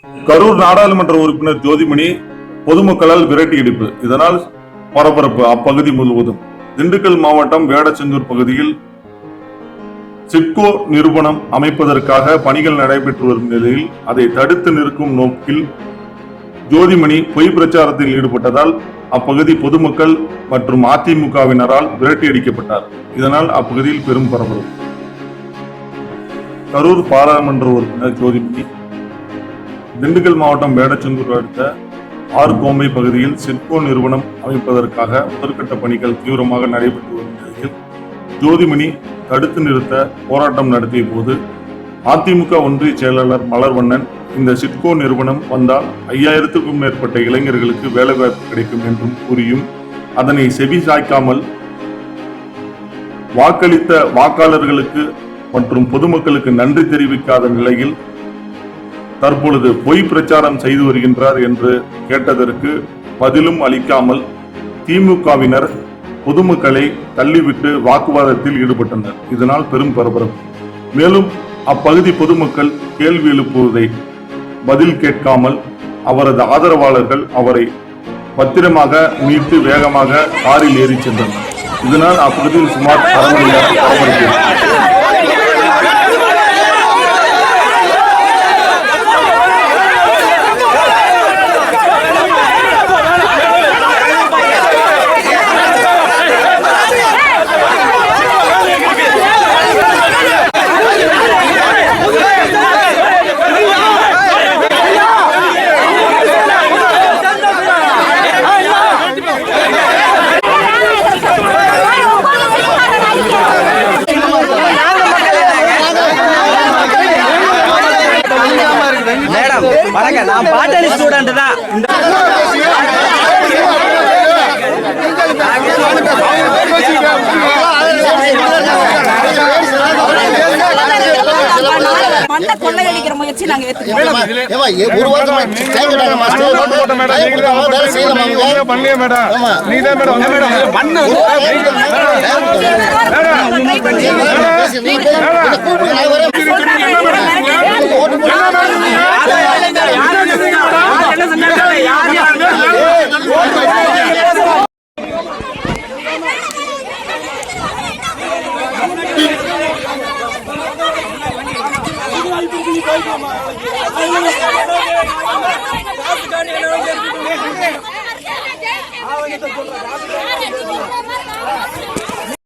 கரூர் நாடாளுமன்ற உறுப்பினர் ஜோதிமணி பொதுமக்களால் விரட்டியடிப்பு, இதனால் பரபரப்பு அப்பகுதி முழுவதும். திண்டுக்கல் மாவட்டம் வேடச்செந்தூர் பகுதியில் சிட்கோ நிறுவனம் அமைப்பதற்காக பணிகள் நடைபெற்று வரும் நிலையில் அதை தடுத்து நிற்கும் நோக்கில் ஜோதிமணி பொய் பிரச்சாரத்தில் ஈடுபட்டதால் அப்பகுதி பொதுமக்கள் மற்றும் அதிமுகவினரால் விரட்டியடிக்கப்பட்டார். இதனால் அப்பகுதியில் பெரும் பரபரப்பு. கரூர் பாராளுமன்ற உறுப்பினர் ஜோதிமணி திண்டுக்கல் மாவட்டம் வேடச்செந்தூர் அடுத்த ஆறுகோம்பை பகுதியில் சிட்கோ நிறுவனம் அமைப்பதற்காக முதற்கட்ட பணிகள் தீவிரமாக நடைபெற்று வரும் நிலையில் ஜோதிமணி தடுத்து நிறுத்த போராட்டம் நடத்திய போது அதிமுக ஒன்றிய செயலாளர் மலர்வண்ணன் இந்த சிட்கோ நிறுவனம் வந்தால் 5000க்கும் மேற்பட்ட இளைஞர்களுக்கு வேலைவாய்ப்பு கிடைக்கும் என்றும் கூறியும் அதனை செவி சாய்க்காமல் வாக்களித்த வாக்காளர்களுக்கு மற்றும் பொதுமக்களுக்கு நன்றி தெரிவிக்காத நிலையில் தற்பொழுது பொய் பிரச்சாரம் செய்து வருகின்றார் என்று கேட்டதற்கு பதிலும் அளிக்காமல் திமுகவினர் பொதுமக்களை தள்ளிவிட்டு வாக்குவாதத்தில் ஈடுபட்டனர். இதனால் பெரும் பரபரப்பு. மேலும் அப்பகுதி பொதுமக்கள் கேள்வி எழுப்புவதை பதில் கேட்காமல் அவரது ஆதரவாளர்கள் அவரை பத்திரமாக மீட்டு வேகமாக காரில் ஏறி சென்றனர். இதனால் அப்பகுதியில் சுமார் 1/2 மணி நேரம் பரபரப்பு. மேடம் வணங்க, நான் பாட்டரி ஸ்டூடெண்ட் தான். மண்ணை கொள்ளையடிக்கிற முயற்சி நாங்க ஏத்துக்கிறோம்.